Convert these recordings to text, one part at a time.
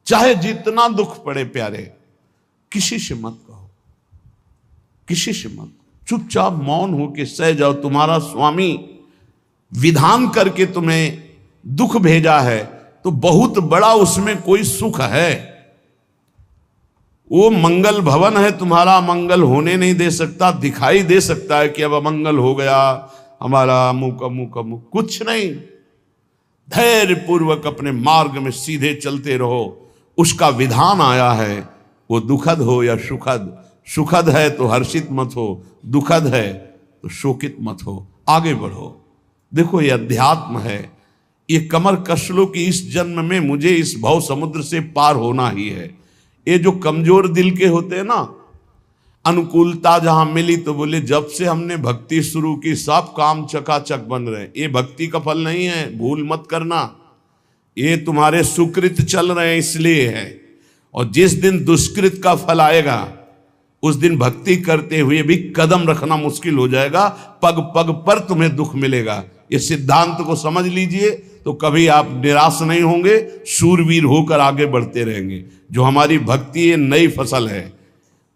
चाहे जितना दुख पड़े प्यारे, किसी से मत कहो, किसी से मत, चुपचाप मौन होके सह जाओ। तुम्हारा स्वामी विधान करके तुम्हें दुख भेजा है तो बहुत बड़ा उसमें कोई सुख है। वो मंगल भवन है, तुम्हारा मंगल होने नहीं दे सकता। दिखाई दे सकता है कि अब अमंगल हो गया हमारा, अमुक अमुक अमुक, कुछ नहीं। धैर्य पूर्वक अपने मार्ग में सीधे चलते रहो। उसका विधान आया है, वो दुखद हो या सुखद, सुखद है तो हर्षित मत हो, दुखद है तो शोकित मत हो, आगे बढ़ो। देखो ये अध्यात्म है, ये कमर कस लो कि इस जन्म में मुझे इस भव समुद्र से पार होना ही है। ये जो कमजोर दिल के होते हैं ना, अनुकूलता जहां मिली तो बोले जब से हमने भक्ति शुरू की सब काम चकाचक बन रहे। ये भक्ति का फल नहीं है, भूल मत करना। ये तुम्हारे सुकृत चल रहे हैं इसलिए है। और जिस दिन दुष्कृत का फल आएगा उस दिन भक्ति करते हुए भी कदम रखना मुश्किल हो जाएगा, पग पग पर तुम्हें दुख मिलेगा। ये सिद्धांत को समझ लीजिए तो कभी आप निराश नहीं होंगे, शूरवीर होकर आगे बढ़ते रहेंगे। जो हमारी भक्ति ये नई फसल है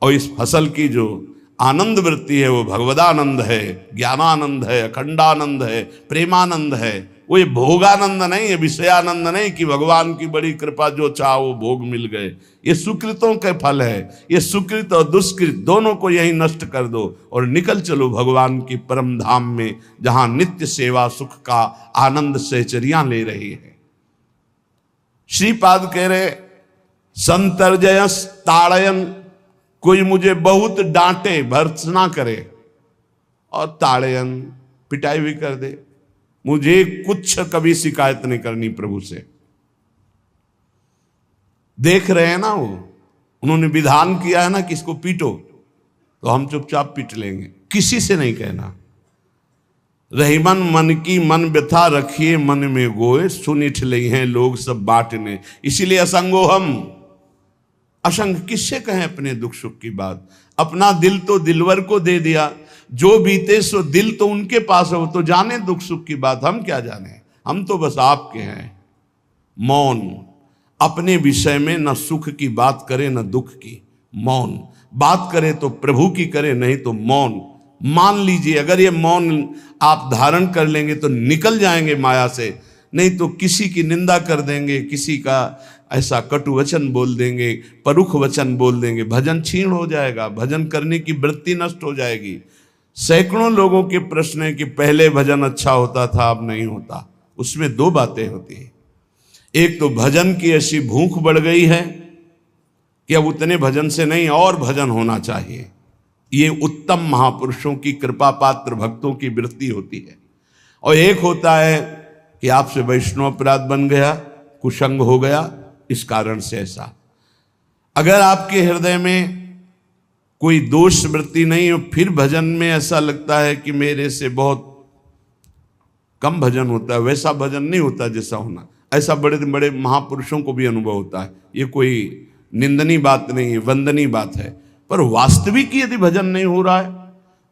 और इस फसल की जो आनंद वृत्ति है वो भगवदानंद है, ज्ञानानंद है, अखंडानंद है, प्रेमानंद है। वो ये भोगानंद नहीं है, विषयानंद नहीं कि भगवान की बड़ी कृपा जो चाहो वो भोग मिल गए। ये सुकृतों के फल है। ये सुकृत और दुष्कृत दोनों को यही नष्ट कर दो और निकल चलो भगवान की परम धाम में, जहां नित्य सेवा सुख का आनंद सहचर्या ले रही है। श्रीपाद कह रहे संतर्जयस ताड़यन, कोई मुझे बहुत डांटे, भर्त्सना करे और ताड़यन पिटाई भी कर दे, मुझे कुछ कभी शिकायत नहीं करनी प्रभु से। देख रहे हैं ना, वो उन्होंने विधान किया है ना कि इसको पीटो, तो हम चुपचाप पीट लेंगे, किसी से नहीं कहना। रहीमन मन की मन व्यथा रखिए मन में गोए, सुनिठ ले हैं लोग सब बांटने। इसीलिए असंगो हम, असंग किससे कहें अपने दुख सुख की बात। अपना दिल तो दिलवर को दे दिया, जो बीते सो दिल तो उनके पास है, वो तो जाने दुख सुख की बात, हम क्या जाने। हम तो बस आपके हैं। मौन, अपने विषय में न सुख की बात करे न दुख की, मौन। बात करे तो प्रभु की करे, नहीं तो मौन। मान लीजिए अगर ये मौन आप धारण कर लेंगे तो निकल जाएंगे माया से, नहीं तो किसी की निंदा कर देंगे, किसी का ऐसा कटु वचन बोल देंगे, परुख वचन बोल देंगे, भजन छीण हो जाएगा, भजन करने की वृत्ति नष्ट हो जाएगी। सैकड़ों लोगों के प्रश्न है कि पहले भजन अच्छा होता था अब नहीं होता। उसमें दो बातें होती है, एक तो भजन की ऐसी भूख बढ़ गई है कि अब उतने भजन से नहीं और भजन होना चाहिए। ये उत्तम महापुरुषों की कृपा पात्र भक्तों की वृत्ति होती है। और एक होता है कि आपसे वैष्णव अपराध बन गया, कुसंग हो गया, इस कारण से ऐसा। अगर आपके हृदय में कोई दोष वृत्ति नहीं हो, फिर भजन में ऐसा लगता है कि मेरे से बहुत कम भजन होता है, वैसा भजन नहीं होता जैसा होना। ऐसा बड़े बड़े महापुरुषों को भी अनुभव होता है। ये कोई निंदनीय बात नहीं है, वंदनीय बात है। पर वास्तविक यदि भजन नहीं हो रहा है,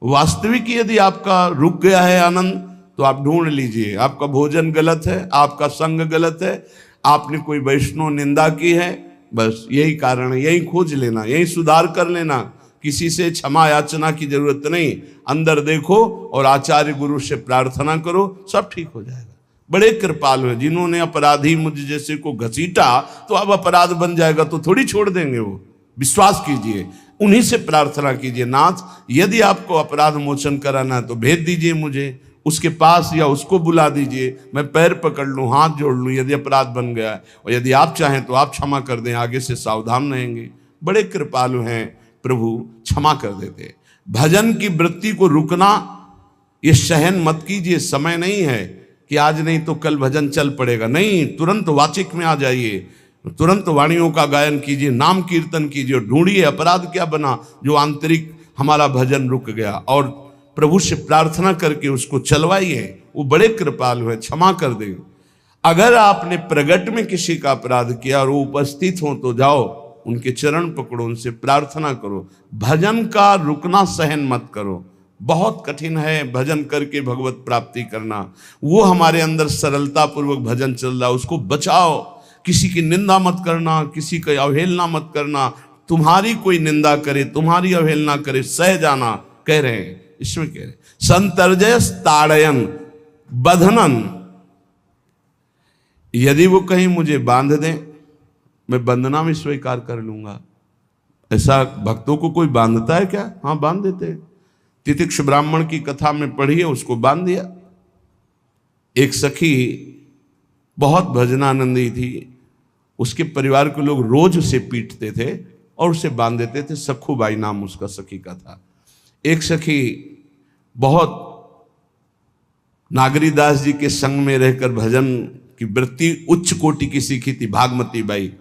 वास्तविक यदि आपका रुक गया है आनंद, तो आप ढूंढ लीजिए आपका भोजन गलत है, आपका संग गलत है, आपने कोई वैष्णव निंदा की है। बस यही कारण है, यही खोज लेना, यही सुधार कर लेना। किसी से क्षमा याचना की जरूरत नहीं। अंदर देखो और आचार्य गुरु से प्रार्थना करो, सब ठीक हो जाएगा। बड़े कृपालु हैं, जिन्होंने अपराधी मुझ जैसे को घसीटा तो अब अपराध बन जाएगा तो थोड़ी छोड़ देंगे वो। विश्वास कीजिए, उन्हीं से प्रार्थना कीजिए, नाथ यदि आपको अपराध मोचन कराना है तो भेज दीजिए मुझे उसके पास, या उसको बुला दीजिए, मैं पैर पकड़ लूँ, हाथ जोड़ लूँ यदि अपराध बन गया है। और यदि आप चाहें तो आप क्षमा कर दें, आगे से सावधान रहेंगे। बड़े कृपालु हैं प्रभु, क्षमा कर देते। भजन की वृत्ति को रुकना ये सहन मत कीजिए। समय नहीं है कि आज नहीं तो कल भजन चल पड़ेगा, नहीं, तुरंत वाचिक में आ जाइए, तुरंत वाणियों का गायन कीजिए, नाम कीर्तन कीजिए, ढूंढिए अपराध क्या बना जो आंतरिक हमारा भजन रुक गया, और प्रभु से प्रार्थना करके उसको चलवाइए। वो बड़े कृपालु है, क्षमा कर देंगे। अगर आपने प्रगट में किसी का अपराध किया और वो उपस्थित हो तो जाओ, उनके चरण पकड़ो, उनसे प्रार्थना करो। भजन का रुकना सहन मत करो। बहुत कठिन है भजन करके भगवत प्राप्ति करना। वो हमारे अंदर सरलता पूर्वक भजन चल रहा है, उसको बचाओ। किसी की निंदा मत करना, किसी की अवहेलना मत करना, तुम्हारी कोई निंदा करे, तुम्हारी अवहेलना करे, सह जाना, कह रहे हैं, इसमें कह रहे हैं संतर्जय ताड़यन बंधनन। यदि वो कहीं मुझे बांध दें, मैं बंधना भी स्वीकार कर लूंगा। ऐसा भक्तों को कोई बांधता है क्या? हाँ, बांध देते हैं। तितिक्ष ब्राह्मण की कथा में पढ़िए, उसको बांध दिया। एक सखी बहुत भजनानंदी थी, उसके परिवार के लोग रोज उसे पीटते थे और उसे बांध देते थे। सखूबाई नाम उसका सखी का था। एक सखी बहुत नागरीदास जी के संग में रहकर भजन की वृत्ति उच्च कोटि की सीखी थी, भागमती बाई।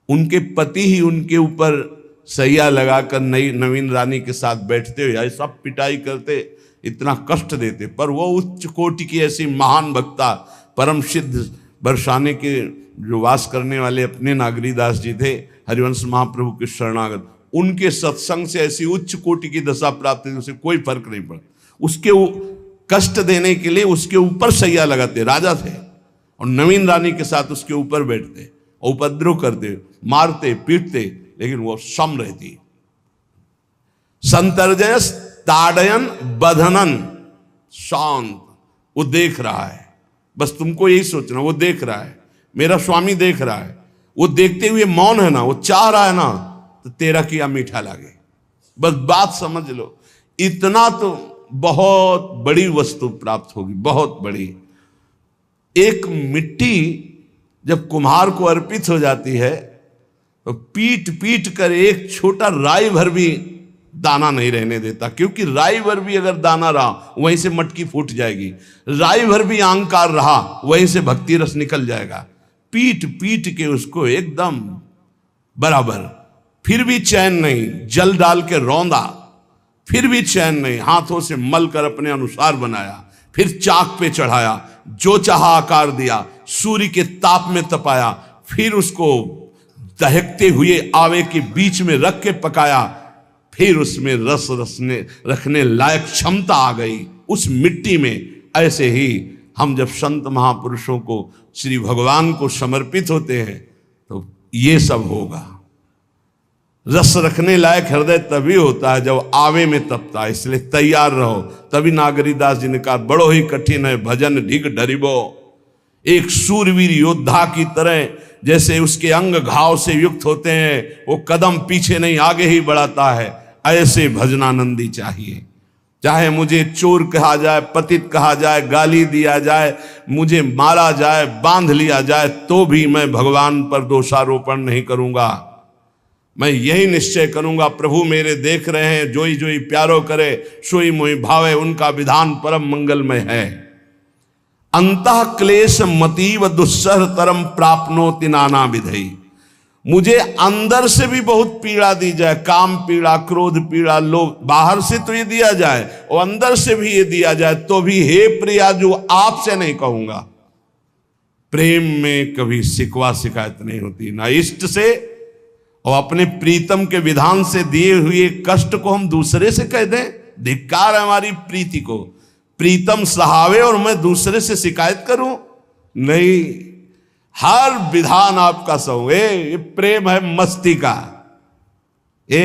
उनके पति ही उनके ऊपर सैया लगाकर नवीन रानी के साथ बैठते हुए ऐसा पिटाई करते, इतना कष्ट देते, पर वो उच्च कोटि की ऐसी महान वक्ता, परम सिद्ध बरसाने के जो वास करने वाले अपने नागरीदास जी थे, हरिवंश महाप्रभु के शरणागत, उनके सत्संग से ऐसी उच्च कोटि की दशा प्राप्त हुई, उसे कोई फर्क नहीं पड़ा। उसके कष्ट देने के लिए उसके ऊपर सैया लगाते, राजा थे, और नवीन रानी के साथ उसके ऊपर बैठते, उपद्रव करते, मारते, पीटते, लेकिन वो सम रहती। संतर्जयस ताड़यन बंधनन, शांत, वो देख रहा है, बस तुमको यही सोचना, वो देख रहा है, मेरा स्वामी देख रहा है, वो देखते हुए मौन है ना, वो चाह रहा है ना, तो तेरा किया मीठा लगे, बस बात समझ लो। इतना तो बहुत बड़ी वस्तु प्राप्त होगी, बहुत बड़ी। एक मिट्टी जब कुम्हार को अर्पित हो जाती है तो पीट पीट कर एक छोटा राई भर भी दाना नहीं रहने देता, क्योंकि राई भर भी अगर दाना रहा वहीं से मटकी फूट जाएगी, राई भर भी अहंकार रहा वहीं से भक्ति रस निकल जाएगा। पीट पीट के उसको एकदम बराबर, फिर भी चैन नहीं, जल डाल के रौंदा, फिर भी चैन नहीं, हाथों से मल कर अपने अनुसार बनाया, फिर चाक पे चढ़ाया, जो चाहा आकार दिया, सूर्य के ताप में तपाया, फिर उसको दहकते हुए आवे के बीच में रख के पकाया, फिर उसमें रस रखने लायक क्षमता आ गई उस मिट्टी में। ऐसे ही हम जब संत महापुरुषों को, श्री भगवान को समर्पित होते हैं तो ये सब होगा। रस रखने लायक हृदय तभी होता है जब आवे में तपता है, इसलिए तैयार रहो। तभी नागरीदास जी ने कहा, बड़ो ही कठिन है भजन ढिग डरिबो। एक सूरवीर योद्धा की तरह जैसे उसके अंग घाव से युक्त होते हैं, वो कदम पीछे नहीं आगे ही बढ़ाता है, ऐसे भजनानंदी चाहिए। चाहे मुझे चोर कहा जाए, पतित कहा जाए, गाली दिया जाए, मुझे मारा जाए, बांध लिया जाए, तो भी मैं भगवान पर दोषारोपण नहीं करूंगा। मैं यही निश्चय करूंगा, प्रभु मेरे देख रहे हैं, जोई जोई प्यारो करे सोई मोई भावे, उनका विधान परम मंगलमय है। अंतः क्लेश मतीव दुस्सह तरम प्राप्नोति नाना विधई। मुझे अंदर से भी बहुत पीड़ा दी जाए, काम पीड़ा, क्रोध पीड़ा, लोभ, बाहर से तो ये दिया जाए और अंदर से भी ये दिया जाए, तो भी हे प्रिया जो आपसे नहीं कहूंगा। प्रेम में कभी शिकवा शिकायत नहीं होती, ना इष्ट से, और अपने प्रीतम के विधान से दिए हुए कष्ट को हम दूसरे से कह दें, धिक्कार है हमारी प्रीति को। प्रीतम सहावे और मैं दूसरे से शिकायत करूं? नहीं, हर विधान आपका सहूं। ये प्रेम है मस्ती का, ये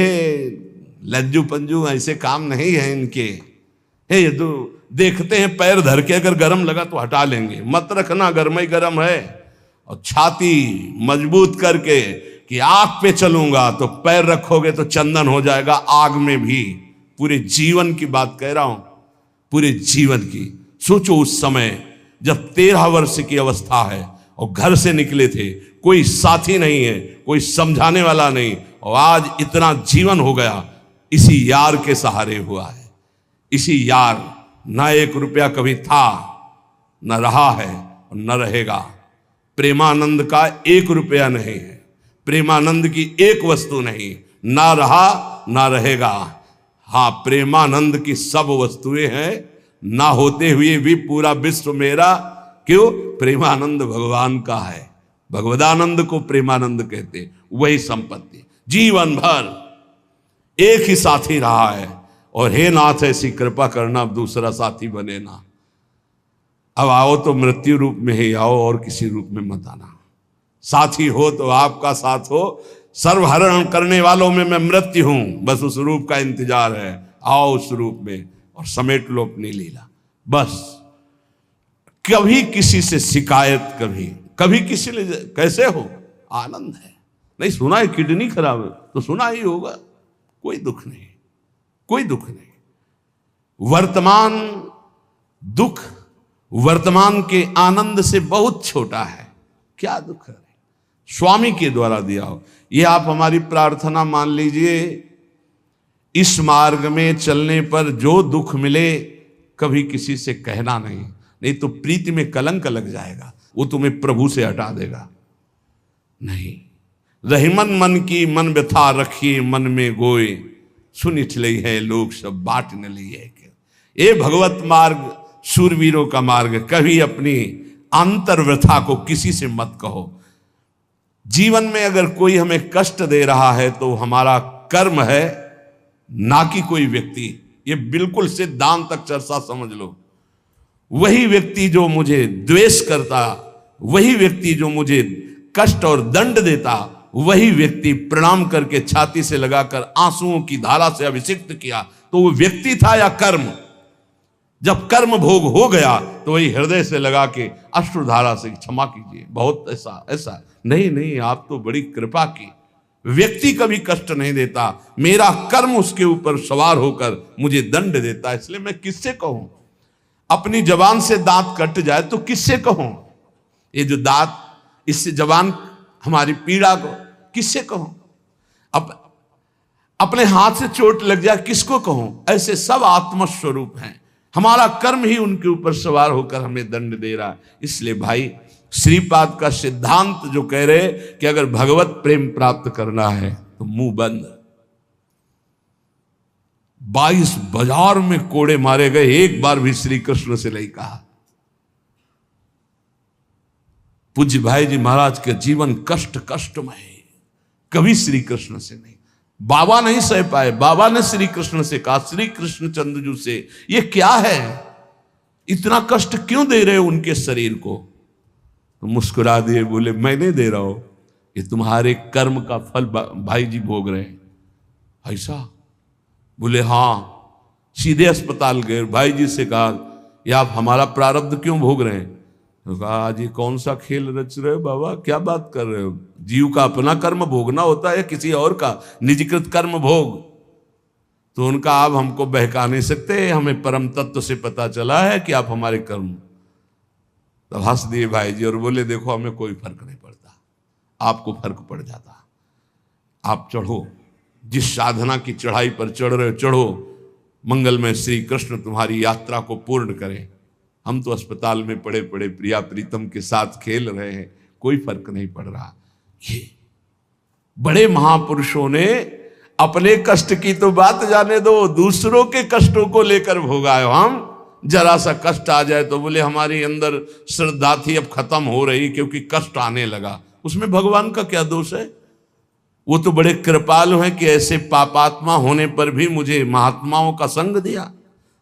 लज्जू पंजू ऐसे काम नहीं है इनके। ये तो देखते हैं पैर धर के, अगर गर्म लगा तो हटा लेंगे, मत रखना गर्म ही गर्म है। और छाती मजबूत करके कि आग पे चलूंगा, तो पैर रखोगे तो चंदन हो जाएगा आग में भी। पूरे जीवन की बात कह रहा हूं, पूरे जीवन की। सोचो उस समय जब 13 वर्ष की अवस्था है और घर से निकले थे, कोई साथी नहीं है, कोई समझाने वाला नहीं, और आज इतना जीवन हो गया इसी यार के सहारे हुआ है। इसी यार, ना 1 रुपया कभी था, न रहा है और न रहेगा। प्रेमानंद का 1 रुपया नहीं है, प्रेमानंद की 1 वस्तु नहीं, ना रहा ना रहेगा। हाँ, प्रेमानंद की सब वस्तुएं हैं, ना होते हुए भी पूरा विश्व मेरा। क्यों? प्रेमानंद भगवान का है, भगवदानंद को प्रेमानंद कहते। वही संपत्ति जीवन भर एक ही साथी रहा है, और हे नाथ ऐसी कृपा करना अब दूसरा साथी बने ना। अब आओ तो मृत्यु रूप में ही आओ, और किसी रूप में मत आना। साथी हो तो आपका साथ हो, सर्वहरण करने वालों में मैं मृत्यु हूं, बस उस रूप का इंतजार है, आओ उस रूप में और समेट लो अपनी लीला। बस कभी किसी से शिकायत, कभी किसी ने कैसे हो, आनंद है। नहीं सुना है किडनी खराब है तो सुना ही होगा, कोई दुख नहीं, कोई दुख नहीं। वर्तमान दुख वर्तमान के आनंद से बहुत छोटा है, क्या दुख है, स्वामी के द्वारा दिया हो। ये आप हमारी प्रार्थना मान लीजिए, इस मार्ग में चलने पर जो दुख मिले कभी किसी से कहना नहीं तो प्रीति में कलंक लग जाएगा, वो तुम्हें प्रभु से हटा देगा। नहीं, रहीमन मन की मन व्यथा रखिए मन में गोए, सुनिठ लई है लोग सब बाट न लिए। ये भगवत मार्ग शूरवीरों का मार्ग, कभी अपनी अंतर व्यथा को किसी से मत कहो। जीवन में अगर कोई हमें कष्ट दे रहा है तो हमारा कर्म है, ना कि कोई व्यक्ति। ये बिल्कुल सिद्धांतक चर्चा समझ लो। वही व्यक्ति जो मुझे द्वेष करता, वही व्यक्ति जो मुझे कष्ट और दंड देता, वही व्यक्ति प्रणाम करके छाती से लगाकर आंसुओं की धारा से अभिषिक्त किया, तो वो व्यक्ति था या कर्म? जब कर्म भोग हो गया तो वही हृदय से लगा के अश्रुधारा से क्षमा कीजिए, बहुत ऐसा नहीं, आप तो बड़ी कृपा की। व्यक्ति कभी कष्ट नहीं देता, मेरा कर्म उसके ऊपर सवार होकर मुझे दंड देता, इसलिए मैं किससे कहूं? अपनी जबान से दांत कट जाए तो किससे कहूं? ये जो दांत, इससे जबान हमारी पीड़ा को किससे कहूं? अपने हाथ से चोट लग जाए किसको कहूं? ऐसे सब आत्मस्वरूप हैं, हमारा कर्म ही उनके ऊपर सवार होकर हमें दंड दे रहा है। इसलिए भाई, श्रीपाद का सिद्धांत जो कह रहे कि अगर भगवत प्रेम प्राप्त करना है तो मुंह बंद। 22 बाजार में कोड़े मारे गए, एक बार भी श्री कृष्ण से नहीं कहा। पूज्य भाई जी महाराज के जीवन कष्टमय है, कभी श्री कृष्ण से नहीं। बाबा नहीं सह पाए, बाबा ने श्री कृष्ण से कहा, श्री कृष्ण चंद्रजू से, ये क्या है, इतना कष्ट क्यों दे रहे हो उनके शरीर को? तो मुस्कुरा दिए, बोले मैं नहीं दे रहा हूं, ये तुम्हारे कर्म का फल भाई जी भोग रहे हैं। ऐसा? बोले हाँ। सीधे अस्पताल गए, भाई जी से कहा, ये आप हमारा प्रारब्ध क्यों भोग रहे हैं? तो कहा, आज ये कौन सा खेल रच रहे हो बाबा, क्या बात कर रहे हो? जीव का अपना कर्म भोगना होता है, किसी और का निजकृत कर्म भोग? तो उनका, आप हमको बहका नहीं सकते, हमें परम तत्व से पता चला है कि आप हमारे कर्म। तो हंस दिए भाई जी और बोले, देखो हमें कोई फर्क नहीं पड़ता, आपको फर्क पड़ जाता। आप चढ़ो, जिस साधना की चढ़ाई पर चढ़ रहे हो चढ़ो, मंगलमय श्री कृष्ण तुम्हारी यात्रा को पूर्ण करें। हम तो अस्पताल में पड़े पड़े प्रिया प्रीतम के साथ खेल रहे हैं, कोई फर्क नहीं पड़ रहा। ये बड़े महापुरुषों ने अपने कष्ट की तो बात जाने दो, दूसरों के कष्टों को लेकर भोगाए। हम जरा सा कष्ट आ जाए तो बोले हमारी अंदर श्रद्धा थी अब खत्म हो रही क्योंकि कष्ट आने लगा। उसमें भगवान का क्या दोष है? वो तो बड़े कृपालु हैं कि ऐसे पापात्मा होने पर भी मुझे महात्माओं का संग दिया,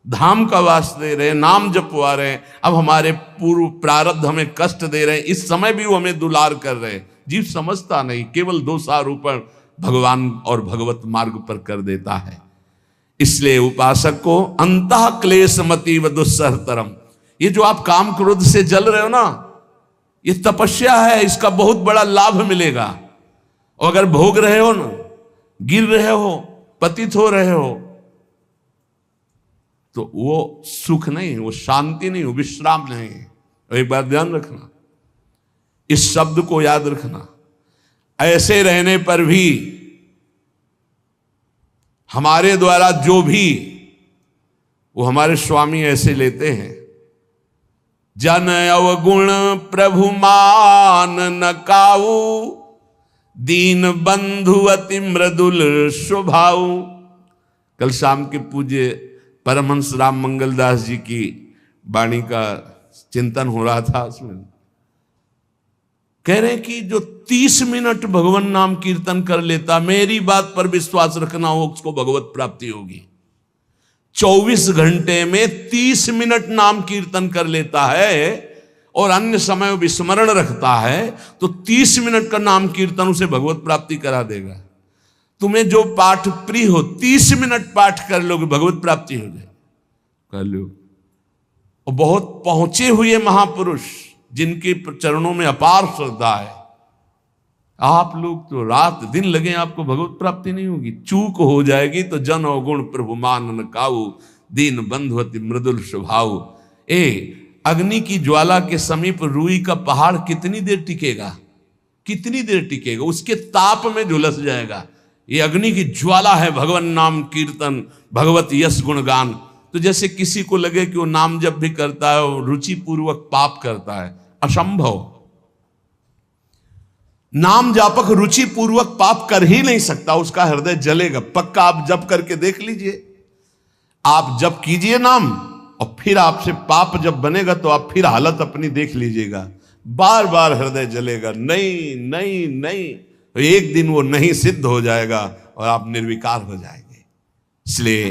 धाम का वास दे रहे, नाम जपवा रहे। अब हमारे पूर्व प्रारब्ध हमें कष्ट दे रहे हैं, इस समय भी वो हमें दुलार कर रहे हैं। जीव समझता नहीं, केवल दोषारोपण भगवान और भगवत मार्ग पर कर देता है। इसलिए उपासक को अंतः क्लेश मति व दुस्सहतरम, ये जो आप काम क्रोध से जल रहे हो ना, ये तपस्या है, इसका बहुत बड़ा लाभ मिलेगा। और अगर भोग रहे हो ना, गिर रहे हो, पतित हो रहे हो, तो वो सुख नहीं, वो शांति नहीं, वो विश्राम नहीं। एक बात ध्यान रखना, इस शब्द को याद रखना। ऐसे रहने पर भी हमारे द्वारा जो भी, वो हमारे स्वामी ऐसे लेते हैं, जन अवगुण प्रभु मान न काऊ, दीन बंधु अति मृदुल स्वभाव। कल शाम के पूज्य परमहंस राम मंगल दास जी की वाणी का चिंतन हो रहा था, उसमें कह रहे हैं कि जो 30 मिनट भगवान नाम कीर्तन कर लेता, मेरी बात पर विश्वास रखना हो, उसको भगवत प्राप्ति होगी। 24 घंटे में 30 मिनट नाम कीर्तन कर लेता है और अन्य समय विस्मरण रखता है तो 30 मिनट का नाम कीर्तन उसे भगवत प्राप्ति करा देगा। तुम्हें जो पाठ प्रिय हो 30 मिनट पाठ कर लोगे, भगवत प्राप्ति हो जाए, कर लो। और बहुत पहुंचे हुए महापुरुष जिनके चरणों में अपार श्रद्धा है, आप लोग तो रात दिन लगे आपको भगवत प्राप्ति नहीं होगी। चूक हो जाएगी तो जन अवगुण प्रभु मान न काऊ, दीन बंधुवति मृदुल स्वभाव। अग्नि की ज्वाला के समीप रुई का पहाड़ कितनी देर टिकेगा, कितनी देर टिकेगा, उसके ताप में झुलस जाएगा। ये अग्नि की ज्वाला है भगवान नाम कीर्तन, भगवत यश गुणगान। तो जैसे किसी को लगे कि वो नाम जब भी करता है वो रुचि पूर्वक पाप करता है, असंभव। नाम जापक रुचि पूर्वक पाप कर ही नहीं सकता, उसका हृदय जलेगा पक्का। आप जप करके देख लीजिए, आप जप कीजिए नाम और फिर आपसे पाप जब बनेगा तो आप फिर हालत अपनी देख लीजिएगा, बार बार हृदय जलेगा, नहीं नहीं नहीं। तो एक दिन वो नहीं सिद्ध हो जाएगा और आप निर्विकार हो जाएंगे। इसलिए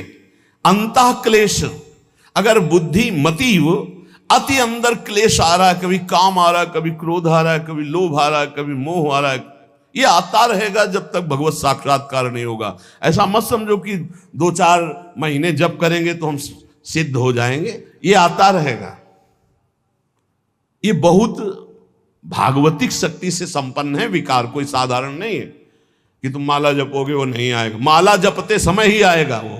अंतः क्लेश, अगर बुद्धि मति वो अति अंदर क्लेश आ रहा है, कभी काम आ रहा है, कभी क्रोध आ रहा है, कभी लोभ आ रहा है, कभी मोह आ रहा है, ये आता रहेगा जब तक भगवत साक्षात्कार नहीं होगा। ऐसा मत समझो कि 2-4 महीने जप करेंगे तो हम सिद्ध हो जाएंगे, ये आता रहेगा। ये बहुत भागवतिक शक्ति से संपन्न है विकार, कोई साधारण नहीं है कि तुम माला जपोगे वो नहीं आएगा, माला जपते समय ही आएगा वो।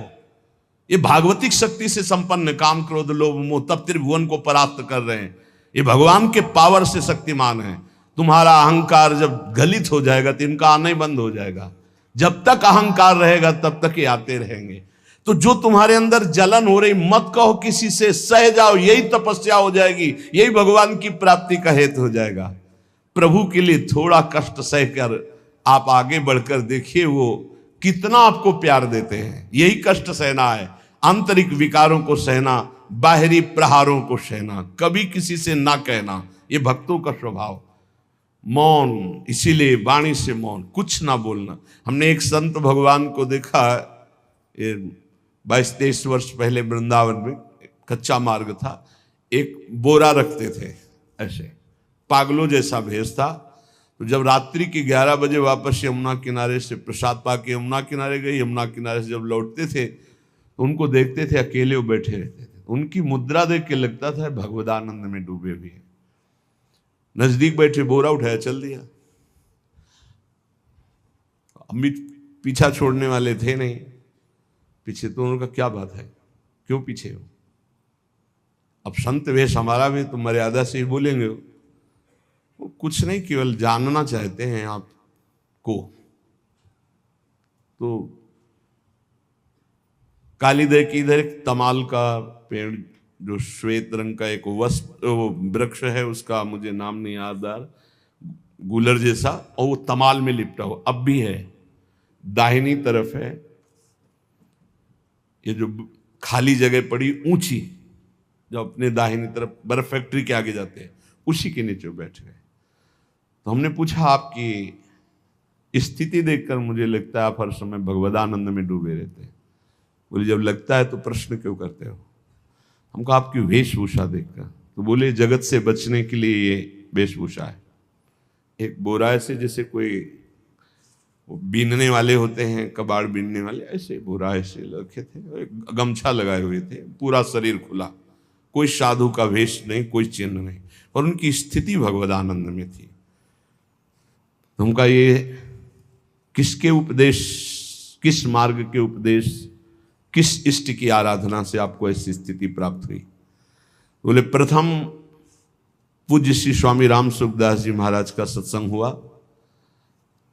ये भागवतिक शक्ति से संपन्न, काम क्रोध लोभ मोह तब त्रिभुवन को परास्त कर रहे हैं। ये भगवान के पावर से शक्तिमान है। तुम्हारा अहंकार जब गलित हो जाएगा तो इनका आना ही बंद हो जाएगा। जब तक अहंकार रहेगा तब तक ये आते रहेंगे। तो जो तुम्हारे अंदर जलन हो रही, मत कहो किसी से, सह जाओ, यही तपस्या हो जाएगी, यही भगवान की प्राप्ति का हेतु हो जाएगा। प्रभु के लिए थोड़ा कष्ट सहकर आप आगे बढ़कर देखिए वो कितना आपको प्यार देते हैं। यही कष्ट सहना है, आंतरिक विकारों को सहना, बाहरी प्रहारों को सहना, कभी किसी से ना कहना, ये भक्तों का स्वभाव। मौन, इसीलिए वाणी से मौन, कुछ ना बोलना। हमने एक संत भगवान को देखा, 22-23 वर्ष पहले वृंदावन में कच्चा मार्ग था, एक बोरा रखते थे, ऐसे पागलों जैसा भेष था। तो जब रात्रि के 11 बजे वापस यमुना किनारे से प्रसाद पाके यमुना किनारे गए, यमुना किनारे से जब लौटते थे तो उनको देखते थे अकेले वो बैठे रहते थे। उनकी मुद्रा देख के लगता था भगवदानंद में डूबे हुए हैं। नजदीक बैठे, बोरा उठाया, चल दिया। अमित पीछा छोड़ने वाले थे नहीं, पीछे तो उनका क्या बात है, क्यों पीछे हो। अब संत वेश हमारा भी तो मर्यादा से ही बोलेंगे, वो कुछ नहीं, केवल जानना चाहते हैं आपको। तो कालीदह की इधर एक तमाल का पेड़, जो श्वेत रंग का एक वृक्ष है, उसका मुझे नाम नहीं याद आ रहा, गूलर जैसा, और वो तमाल में लिपटा हो, अब भी है, दाहिनी तरफ है। ये जो खाली जगह पड़ी ऊंची, जो अपने दाहिनी तरफ बर्फ फैक्ट्री के आगे जाते हैं, उसी के नीचे बैठ गए। तो हमने पूछा, आपकी स्थिति देखकर मुझे लगता है आप हर समय भगवदानंद में डूबे रहते हैं। बोले जब लगता है तो प्रश्न क्यों करते हो। हम कहा आपकी वेशभूषा देखकर। तो बोले जगत से बचने के लिए ये वेशभूषा है। एक बोरा से जैसे कोई बीनने वाले होते हैं, कबाड़ बीनने वाले, ऐसे बोरा ऐसे रखे थे, गमछा लगाए हुए थे, पूरा शरीर खुला, कोई साधु का वेश नहीं, कोई चिन्ह नहीं, और उनकी स्थिति भगवदानंद में थी। तो उनका ये किसके उपदेश, किस मार्ग के उपदेश, किस इष्ट की आराधना से आपको ऐसी स्थिति प्राप्त हुई। बोले प्रथम पूज्य श्री स्वामी राम सुखदास जी महाराज का सत्संग हुआ,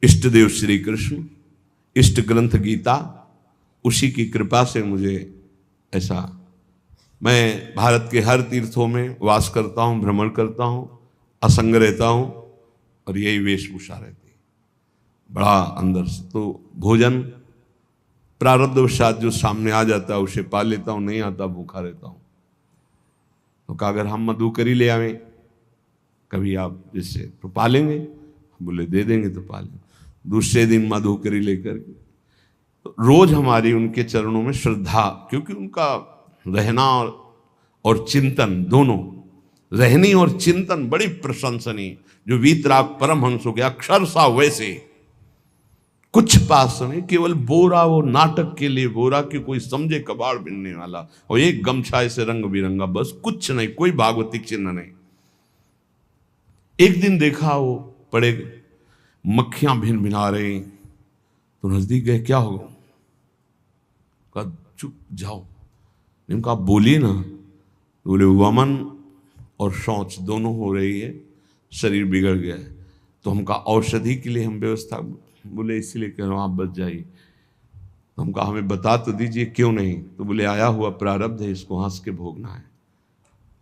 इष्ट देव श्री कृष्ण, इष्ट ग्रंथ गीता, उसी की कृपा से मुझे ऐसा, मैं भारत के हर तीर्थों में वास करता हूँ, भ्रमण करता हूँ, असंग रहता हूँ, और यही वेशभूषा रहती है बड़ा अंदर से। तो भोजन प्रारब्धवशात जो सामने आ जाता है उसे पा लेता हूँ, नहीं आता भूखा रहता हूँ। तो कहा अगर हम मधुकरी ले आवें कभी आप जिससे तो पालेंगे, बोले दे देंगे तो पालेंगे। दूसरे दिन मधुकरी लेकर तो रोज हमारी उनके चरणों में श्रद्धा, क्योंकि उनका रहना और चिंतन दोनों रहनी और चिंतन बड़ी प्रशंसनीय। जो वीतराग परमहंस हो गया अक्षर सा वैसे, कुछ पास नहीं, केवल बोरा, वो नाटक के लिए बोरा कि कोई समझे कबाड़ बिनने वाला, और एक गमछा ऐसे रंग बिरंगा, बस कुछ नहीं, कोई भागवतिक चिन्ह नहीं। एक दिन देखा वो पड़े मक्खियां भिन भिना रही, तो नजदीक गए, क्या होगा? कहा चुप जाओ। इनका बोलिए ना। बोले वमन और शौच दोनों हो रही है, शरीर बिगड़ गया है, तो हमका औषधि के लिए हम व्यवस्था, बोले इसीलिए कह रहा हूँ आप बच जाइए। तो हमका हमें बता तो दीजिए क्यों नहीं? तो बोले आया हुआ प्रारब्ध है, इसको हंस के भोगना है।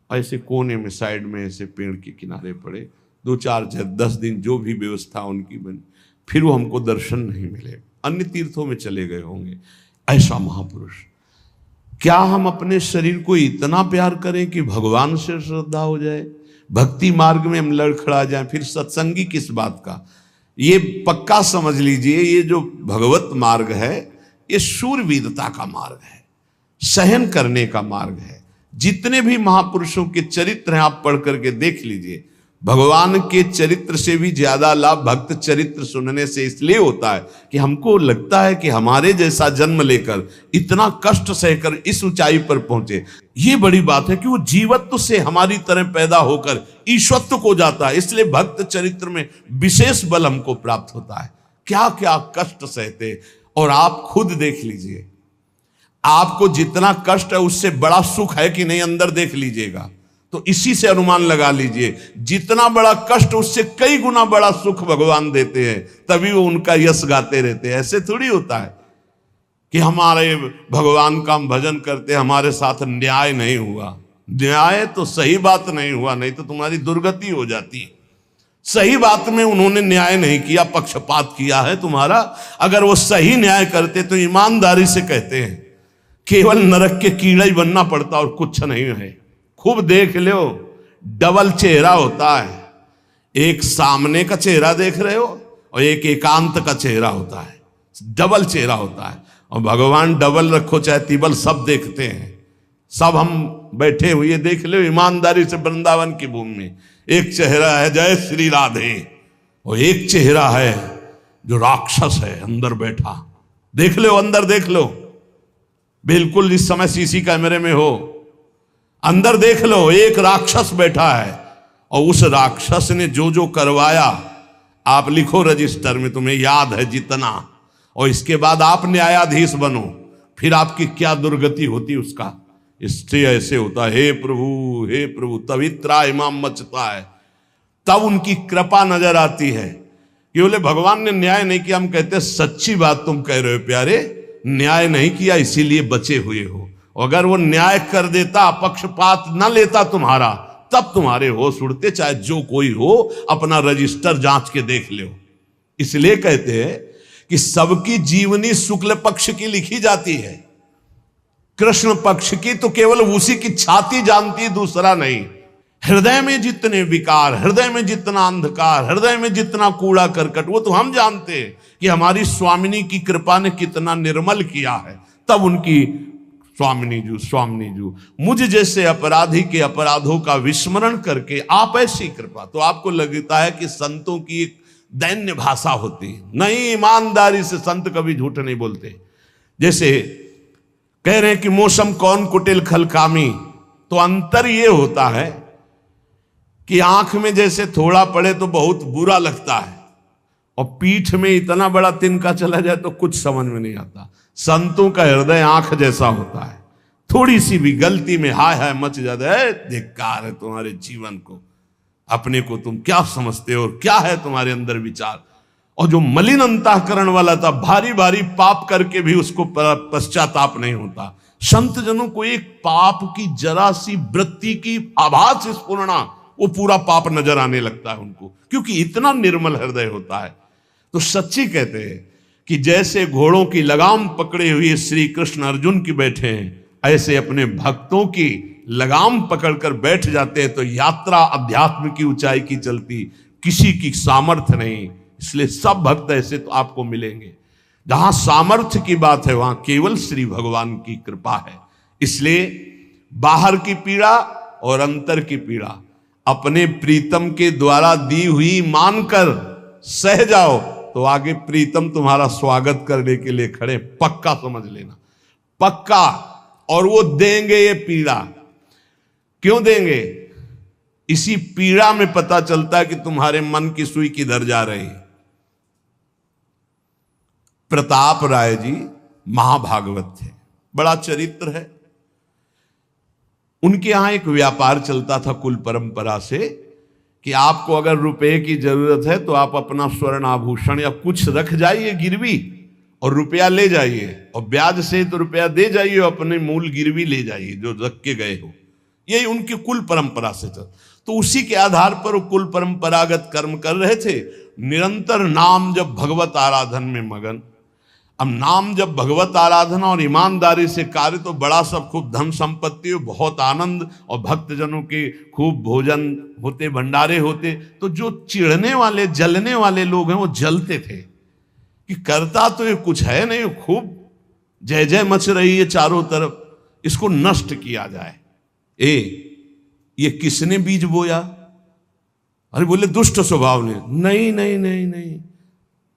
ऐसे कोने में साइड में ऐसे पेड़ के किनारे पड़े, 2-4-10 दिन जो भी व्यवस्था उनकी बनी, फिर वो हमको दर्शन नहीं मिले, अन्य तीर्थों में चले गए होंगे। ऐसा महापुरुष, क्या हम अपने शरीर को इतना प्यार करें कि भगवान से श्रद्धा हो जाए, भक्ति मार्ग में हम लड़खड़ा जाए, फिर सत्संगी किस बात का? ये पक्का समझ लीजिए, ये जो भगवत मार्ग है ये शूरवीरता का मार्ग है, सहन करने का मार्ग है। जितने भी महापुरुषों के चरित्र हैं आप पढ़ करके देख लीजिए, भगवान के चरित्र से भी ज्यादा लाभ भक्त चरित्र सुनने से इसलिए होता है कि हमको लगता है कि हमारे जैसा जन्म लेकर इतना कष्ट सहकर इस ऊंचाई पर पहुंचे, ये बड़ी बात है कि वो जीवत्व से हमारी तरह पैदा होकर ईश्वत्व को जाता है। इसलिए भक्त चरित्र में विशेष बल हमको प्राप्त होता है। क्या क्या कष्ट सहते, और आप खुद देख लीजिए, आपको जितना कष्ट है उससे बड़ा सुख है कि नहीं, अंदर देख लीजिएगा तो इसी से अनुमान लगा लीजिए, जितना बड़ा कष्ट उससे कई गुना बड़ा सुख भगवान देते हैं, तभी वो उनका यश गाते रहते हैं। ऐसे थोड़ी होता है कि हमारे भगवान का हम भजन करते, हमारे साथ न्याय नहीं हुआ। न्याय तो सही बात नहीं हुआ, नहीं तो तुम्हारी दुर्गति हो जाती है। सही बात में उन्होंने न्याय नहीं किया, पक्षपात किया है तुम्हारा। अगर वो सही न्याय करते तो ईमानदारी से कहते हैं, केवल नरक के कीड़ा ही बनना पड़ता और कुछ नहीं है। खूब देख लो, डबल चेहरा होता है, एक सामने का चेहरा देख रहे हो और एक एकांत का चेहरा होता है, डबल चेहरा होता है। और भगवान डबल रखो चाहे तिबल, सब देखते हैं। सब हम बैठे हुए देख लो ईमानदारी से वृंदावन की भूमि में, एक चेहरा है जय श्री राधे, और एक चेहरा है जो राक्षस है अंदर बैठा। देख लो, अंदर देख लो, बिल्कुल इस समय सीसी कैमरे में हो, अंदर देख लो, एक राक्षस बैठा है, और उस राक्षस ने जो जो करवाया आप लिखो रजिस्टर में, तुम्हें याद है जितना, और इसके बाद आप न्यायाधीश बनो, फिर आपकी क्या दुर्गति होती उसका। इससे ऐसे होता है, हे प्रभु, तभी त्राहिमाम मचता है, तब उनकी कृपा नजर आती है कि बोले भगवान ने न्याय नहीं किया। हम कहते सच्ची बात तुम कह रहे हो प्यारे, न्याय नहीं किया इसीलिए बचे हुए हो। अगर वो न्याय कर देता, पक्षपात न लेता तुम्हारा, तब तुम्हारे होश उड़ते, चाहे जो कोई हो, अपना रजिस्टर जांच के देख लो। इसलिए कहते हैं कि सबकी जीवनी शुक्ल पक्ष की लिखी जाती है, कृष्ण पक्ष की तो केवल उसी की छाती जानती है, दूसरा नहीं। हृदय में जितने विकार, हृदय में जितना अंधकार, हृदय में जितना कूड़ा करकट, वो तो हम जानते हैं कि हमारी स्वामिनी की कृपा ने कितना निर्मल किया है। तब उनकी स्वामिनी जू मुझ जैसे अपराधी के अपराधों का विस्मरण करके आप ऐसी कृपा, तो आपको लगता है कि संतों की एक दैन्य भाषा होती है। नहीं, ईमानदारी से संत कभी झूठ नहीं बोलते। जैसे कह रहे हैं कि मौसम कौन कुटिल खलकामी, तो अंतर ये होता है कि आंख में जैसे थोड़ा पड़े तो बहुत बुरा लगता है, और पीठ में इतना बड़ा तिनका चला जाए तो कुछ समझ में नहीं आता। संतों का हृदय आंख जैसा होता है, थोड़ी सी भी गलती में हाय हाय मच जाता है, धिक्कार है तुम्हारे जीवन को, अपने को तुम क्या समझते हो और क्या है तुम्हारे अंदर विचार। और जो मलिन अंतःकरण वाला था, भारी भारी पाप करके भी उसको पश्चाताप नहीं होता। संत जनों को एक पाप की जरा सी वृत्ति की आभास स्फुरना, वो पूरा पाप नजर आने लगता है उनको, क्योंकि इतना निर्मल हृदय होता है। तो सच्ची कहते हैं कि जैसे घोड़ों की लगाम पकड़े हुए श्री कृष्ण अर्जुन की बैठे हैं, ऐसे अपने भक्तों की लगाम पकड़कर बैठ जाते हैं, तो यात्रा अध्यात्म की ऊंचाई की चलती, किसी की सामर्थ्य नहीं। इसलिए सब भक्त ऐसे तो आपको मिलेंगे। जहां सामर्थ्य की बात है वहां केवल श्री भगवान की कृपा है। इसलिए बाहर की पीड़ा और अंतर की पीड़ा, अपने प्रीतम के द्वारा दी हुई मानकर सह जाओ तो आगे प्रीतम तुम्हारा स्वागत करने के लिए खड़े, पक्का समझ लेना, पक्का। और वो देंगे ये पीड़ा। क्यों देंगे? इसी पीड़ा में पता चलता है कि तुम्हारे मन की सुई किधर जा रही है। प्रताप राय जी महाभागवत थे, बड़ा चरित्र है। उनके यहां एक व्यापार चलता था कुल परंपरा से कि आपको अगर रुपए की जरूरत है तो आप अपना स्वर्ण आभूषण या कुछ रख जाइए गिरवी और रुपया ले जाइए, और ब्याज से तो रुपया दे जाइए, अपने मूल गिरवी ले जाइए जो रख के गए हो। यही उनकी कुल परंपरा से था। तो उसी के आधार पर वो कुल परंपरागत कर्म कर रहे थे, निरंतर नाम जब भगवत आराधन में मगन। अब नाम जब भगवत आराधना और ईमानदारी से कार्य तो बड़ा सब खूब धन संपत्ति, बहुत आनंद और भक्तजनों के खूब भोजन होते, भंडारे होते। तो जो चिढ़ने वाले जलने वाले लोग हैं वो जलते थे कि करता तो ये कुछ है नहीं, खूब जय जय मच रही है चारों तरफ, इसको नष्ट किया जाए। ये किसने बीज बोया? अरे बोले दुष्ट स्वभाव ने। नहीं नहीं नहीं नहीं,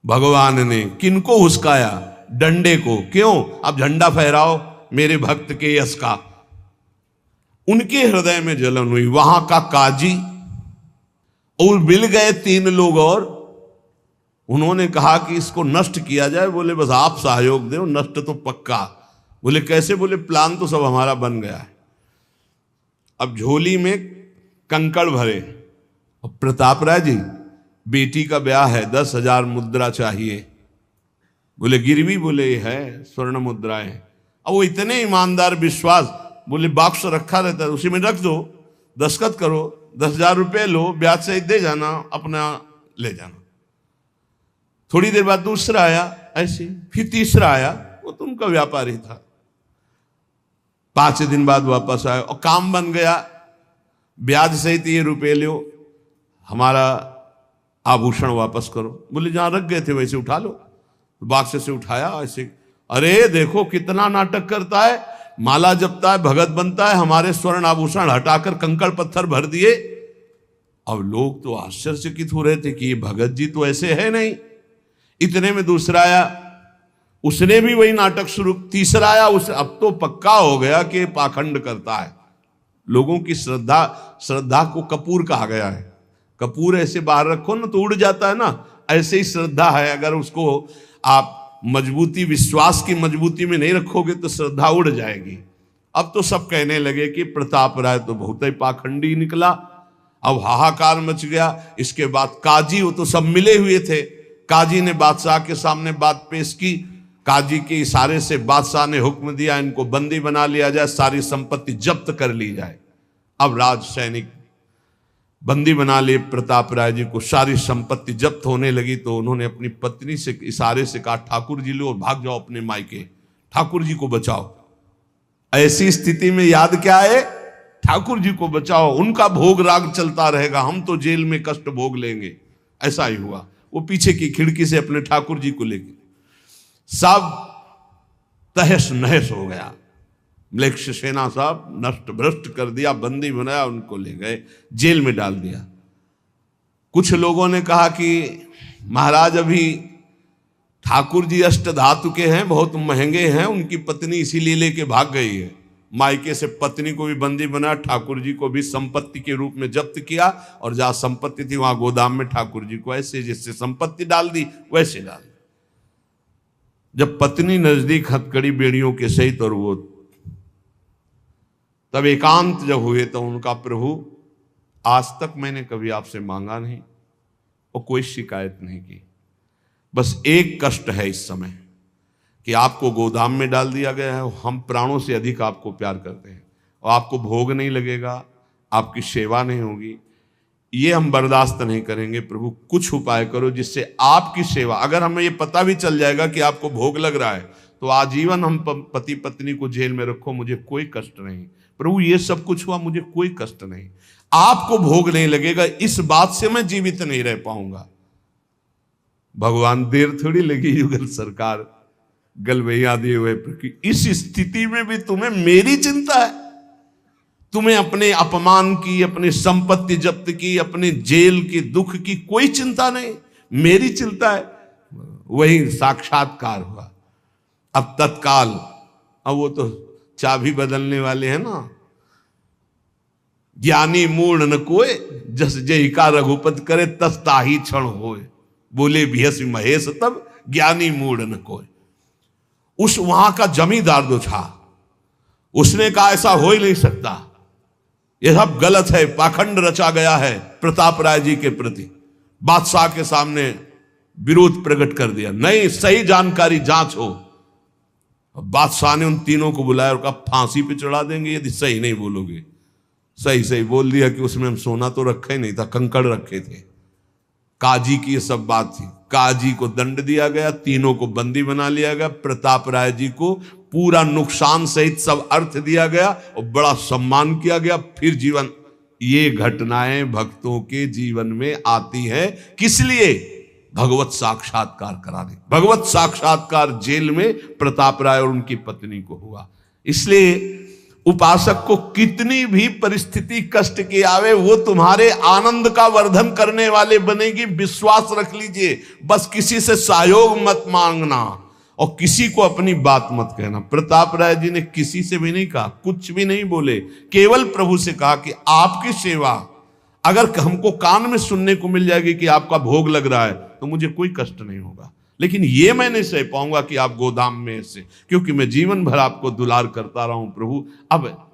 भगवान ने। किनको हुस्काया? डंडे को। क्यों? अब झंडा फहराओ मेरे भक्त के यश का। उनके हृदय में जलन हुई। वहां का काजी और मिल गए 3 लोग और उन्होंने कहा कि इसको नष्ट किया जाए। बोले बस आप सहयोग दो, नष्ट तो पक्का। बोले कैसे? बोले प्लान तो सब हमारा बन गया है। अब झोली में कंकड़ भरे, और प्रताप राय जी बेटी का ब्याह है, 10,000 मुद्रा चाहिए। बोले गिरवी? बोले है स्वर्ण मुद्राएं। अब वो इतने ईमानदार विश्वास, बोले बॉक्स रखा रहता है उसी में रख दो, दस्तखत करो, 10,000 रुपये लो, ब्याज सहित दे जाना, अपना ले जाना। थोड़ी देर बाद दूसरा आया ऐसे, फिर तीसरा आया, वो तो उनका व्यापारी था। 5 दिन बाद वापस आया और काम बन गया, ब्याज सहित ये रुपये लो, हमारा आभूषण वापस करो। बोले जहां रख गए थे वैसे उठा लो। बॉक्स से उठाया ऐसे, अरे देखो कितना नाटक करता है, माला जपता है, भगत बनता है, हमारे स्वर्ण आभूषण हटाकर कंकड़ पत्थर भर दिए। अब लोग तो आश्चर्यचकित हो रहे थे कि ये भगत जी तो ऐसे है नहीं। इतने में दूसरा आया, उसने भी वही नाटक शुरू। तीसरा आया, उस अब तो पक्का हो गया कि पाखंड करता है। लोगों की श्रद्धा को कपूर कहा गया है। कपूर ऐसे बाहर रखो ना तो उड़ जाता है ना, ऐसे ही श्रद्धा है। अगर उसको आप मजबूती, विश्वास की मजबूती में नहीं रखोगे तो श्रद्धा उड़ जाएगी। अब तो सब कहने लगे कि प्रताप राय तो बहुत ही पाखंडी निकला। अब हाहाकार मच गया। इसके बाद काजी, वो तो सब मिले हुए थे, काजी ने बादशाह के सामने बात पेश की। काजी के इशारे से बादशाह ने हुक्म दिया इनको बंदी बना लिया जाए, सारी संपत्ति जब्त कर ली जाए। अब राज सैनिक बंदी बना लिए प्रताप राय जी को, सारी संपत्ति जब्त होने लगी। तो उन्होंने अपनी पत्नी से इशारे से कहा ठाकुर जी लो और भाग जाओ अपने मायके, ठाकुर जी को बचाओ। ऐसी स्थिति में याद क्या है? ठाकुर जी को बचाओ, उनका भोग राग चलता रहेगा, हम तो जेल में कष्ट भोग लेंगे। ऐसा ही हुआ। वो पीछे की खिड़की से अपने ठाकुर जी को लेके सब तहस नहस हो गया। म्लेच्छ सेना साहब नष्ट भ्रष्ट कर दिया, बंदी बनाया, उनको ले गए, जेल में डाल दिया। कुछ लोगों ने कहा कि महाराज अभी ठाकुर जी अष्ट धातु के हैं, बहुत महंगे हैं, उनकी पत्नी इसीलिए लेके भाग गई है। मायके से पत्नी को भी बंदी बनाया, ठाकुर जी को भी संपत्ति के रूप में जब्त किया, और जहां संपत्ति थी वहां गोदाम में ठाकुर जी को ऐसे जैसे संपत्ति डाल दी वैसे डाल दी। जब पत्नी नजदीक हथकड़ी बेड़ियों के सहित, और वो तब एकांत जब हुए तो उनका प्रभु आज तक मैंने कभी आपसे मांगा नहीं और कोई शिकायत नहीं की, बस एक कष्ट है इस समय कि आपको गोदाम में डाल दिया गया है। हम प्राणों से अधिक आपको प्यार करते हैं और आपको भोग नहीं लगेगा, आपकी सेवा नहीं होगी, ये हम बर्दाश्त नहीं करेंगे। प्रभु कुछ उपाय करो जिससे आपकी सेवा, अगर हमें ये पता भी चल जाएगा कि आपको भोग लग रहा है तो आजीवन हम पति पत्नी को जेल में रखो, मुझे कोई कष्ट नहीं। प्रभु ये सब कुछ हुआ, मुझे कोई कष्ट नहीं, आपको भोग नहीं लगेगा, इस बात से मैं जीवित नहीं रह पाऊंगा। भगवान देर थोड़ी लगी युगल सरकार गलवैया दिए हुए, इस स्थिति में भी तुम्हें मेरी चिंता है। तुम्हें अपने अपमान की, अपनी संपत्ति जब्त की, अपने जेल की, दुख की कोई चिंता नहीं, मेरी चिंता है। वही साक्षात्कार हुआ। अब तत्काल, अब वो तो चाबी बदलने वाले हैं ना। ज्ञानी मूढ़ न कोय, जस जय का रघुपत करे, तस ताही क्षण होए। बोले भियस महेश तब, ज्ञानी मूढ़ न कोय। उस वहां का जमींदार जो था, उसने कहा ऐसा हो ही नहीं सकता, यह सब गलत है, पाखंड रचा गया है प्रताप राय जी के प्रति। बादशाह के सामने विरोध प्रकट कर दिया, नहीं सही जानकारी जांच हो। बादशाह ने उन तीनों को बुलाया और कहा फांसी पे चढ़ा देंगे यदि सही नहीं बोलोगे। सही सही बोल दिया कि उसमें हम सोना तो रखा ही नहीं था, कंकड़ रखे थे। काजी की ये सब बात थी। काजी को दंड दिया गया, तीनों को बंदी बना लिया गया। प्रताप राय जी को पूरा नुकसान सहित सब अर्थ दिया गया और बड़ा सम्मान किया गया। फिर जीवन, ये घटनाएं भक्तों के जीवन में आती है किस लिए? भगवत साक्षात्कार कराने। भगवत साक्षात्कार जेल में प्रताप राय और उनकी पत्नी को हुआ। इसलिए उपासक को कितनी भी परिस्थिति कष्ट की आवे, वो तुम्हारे आनंद का वर्धन करने वाले बनेगी, विश्वास रख लीजिए। बस किसी से सहयोग मत मांगना और किसी को अपनी बात मत कहना। प्रताप राय जी ने किसी से भी नहीं कहा, कुछ भी नहीं बोले, केवल प्रभु से कहा कि आपकी सेवा अगर हमको कान में सुनने को मिल जाएगी कि आपका भोग लग रहा है तो मुझे कोई कष्ट नहीं होगा, लेकिन ये मैं नहीं सह पाऊंगा कि आप गोदाम में ऐसे, क्योंकि मैं जीवन भर आपको दुलार करता रहा हूं प्रभु। अब